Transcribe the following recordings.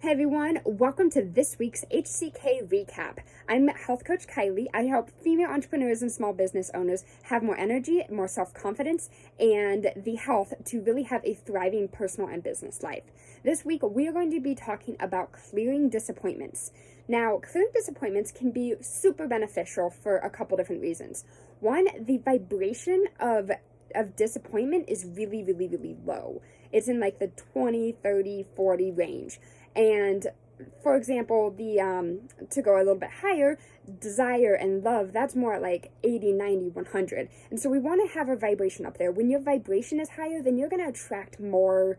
Hey everyone, welcome to this week's HCK Recap. I'm health coach Kylie. I help female entrepreneurs and small business owners have more energy, more self-confidence, and the health to really have a thriving personal and business life. This week, we are going to be talking about clearing disappointments. Now, clearing disappointments can be super beneficial for a couple different reasons. One, the vibration of disappointment is really low. It's in like the 20, 30, 40 range. And for example, the to go a little bit higher, desire and love, that's more at like 80, 90, 100. And so we want to have a vibration up there. When your vibration is higher, then you're going to attract more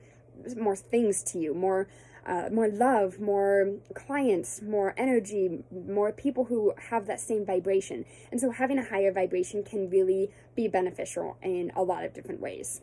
things to you, more love, more clients, more energy, more people who have that same vibration. And so having a higher vibration can really be beneficial in a lot of different ways.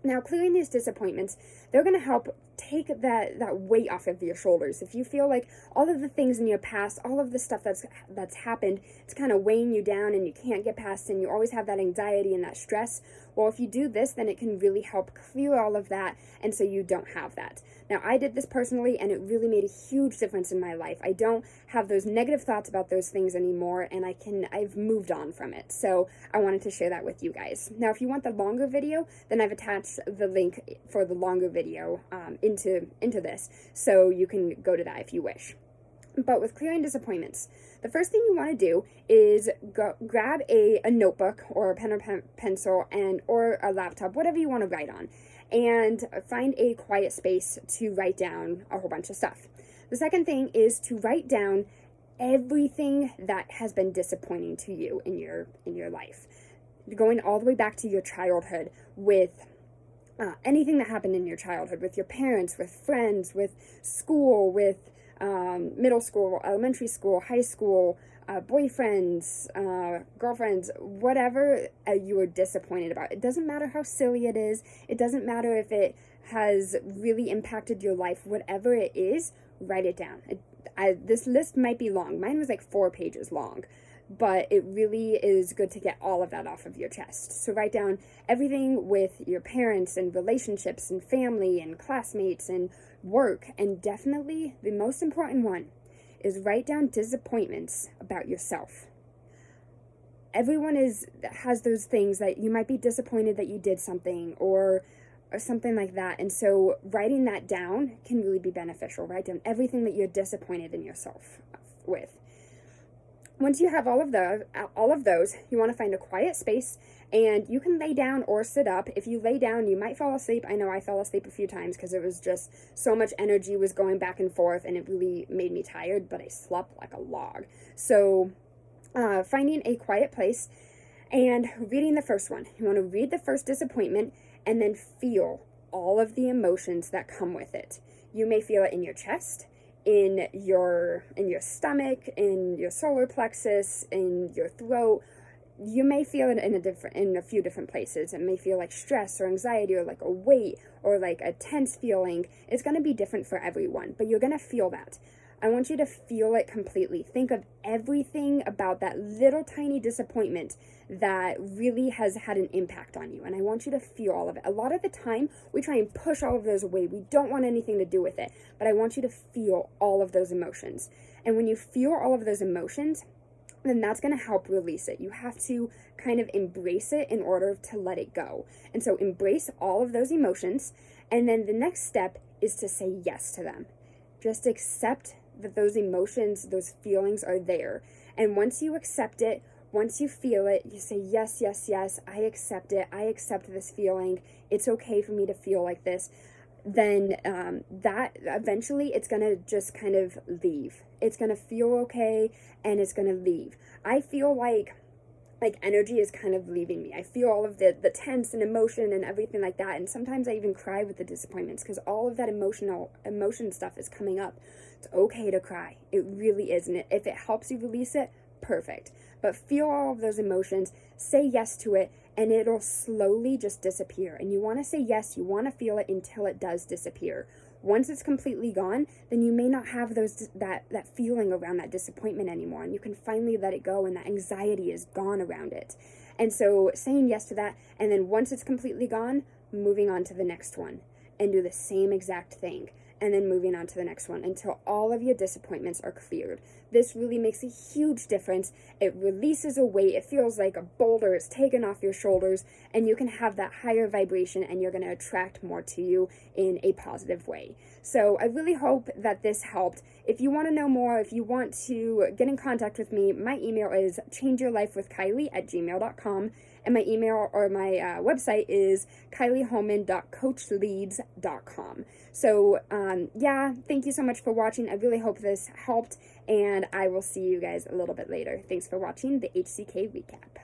Now, clearing these disappointments, they're going to help take that weight off of your shoulders. If you feel like all of the things in your past, all of the stuff that's happened, it's kind of weighing you down and you can't get past it and you always have that anxiety and that stress, well, if you do this, then it can really help clear all of that, and so you don't have that. Now, I did this personally, and it really made a huge difference in my life. I don't have those negative thoughts about those things anymore, and I've moved on from it. So I wanted to share that with you guys. Now, if you want the longer video, then I've attached the link for the longer video into this, so you can go to that if you wish. But with clearing disappointments, the first thing you want to do is grab a notebook or a pen or pencil or a laptop, whatever you want to write on, and find a quiet space to write down a whole bunch of stuff. The second thing is to write down everything that has been disappointing to you in your life, going all the way back to your childhood with anything that happened in your childhood with your parents, with friends, with school, with middle school, elementary school, high school, boyfriends, girlfriends, whatever you were disappointed about. It doesn't matter how silly it is. It doesn't matter if it has really impacted your life. Whatever it is, write it down. This list might be long. Mine was like 4 pages long, but it really is good to get all of that off of your chest. So write down everything with your parents and relationships and family and classmates and work. And definitely the most important one is write down disappointments about yourself. Everyone has those things that you might be disappointed that you did something or something like that. And so writing that down can really be beneficial. Write down everything that you're disappointed in yourself with. Once you have all of those, you want to find a quiet space, and you can lay down or sit up. If you lay down, you might fall asleep. I know I fell asleep a few times because it was just so much energy was going back and forth, and it really made me tired, but I slept like a log. So finding a quiet place and reading the first one. You want to read the first disappointment and then feel all of the emotions that come with it. You may feel it in your chest, in your stomach, in your solar plexus, in your throat. You may feel it in a few different places. It may feel like stress or anxiety or like a weight or like a tense feeling. It's going to be different for everyone, but you're going to feel that. I want you to feel it completely. Think of everything about that little tiny disappointment that really has had an impact on you. And I want you to feel all of it. A lot of the time, we try and push all of those away. We don't want anything to do with it. But I want you to feel all of those emotions. And when you feel all of those emotions, then that's going to help release it. You have to kind of embrace it in order to let it go. And so embrace all of those emotions. And then the next step is to say yes to them. Just accept that those emotions, those feelings are there. And once you accept it, once you feel it, you say, yes, I accept it. I accept this feeling. It's okay for me to feel like this. Then that eventually it's going to just kind of leave. It's going to feel okay and it's going to leave. I feel like energy is kind of leaving me. I feel all of the tense and emotion and everything like that. And sometimes I even cry with the disappointments because all of that emotion stuff is coming up. It's okay to cry. It really is. And if it helps you release it, perfect. But feel all of those emotions, say yes to it, and it'll slowly just disappear. And you want to say yes, you want to feel it until it does disappear. Once it's completely gone, then you may not have that feeling around that disappointment anymore, and you can finally let it go, and that anxiety is gone around it. And so saying yes to that, and then once it's completely gone, moving on to the next one, and do the same exact thing. and then moving on to the next one until all of your disappointments are cleared. This really makes a huge difference. It releases a weight. It feels like a boulder is taken off your shoulders, and you can have that higher vibration, and you're going to attract more to you in a positive way. So I really hope that this helped. If you want to know more, if you want to get in contact with me, my email is changeyourlifewithkylie@gmail.com, and my email or my website is kylieholman.coachleads.com. So yeah, thank you so much for watching. I really hope this helped, and I will see you guys a little bit later. Thanks for watching the HCK Recap.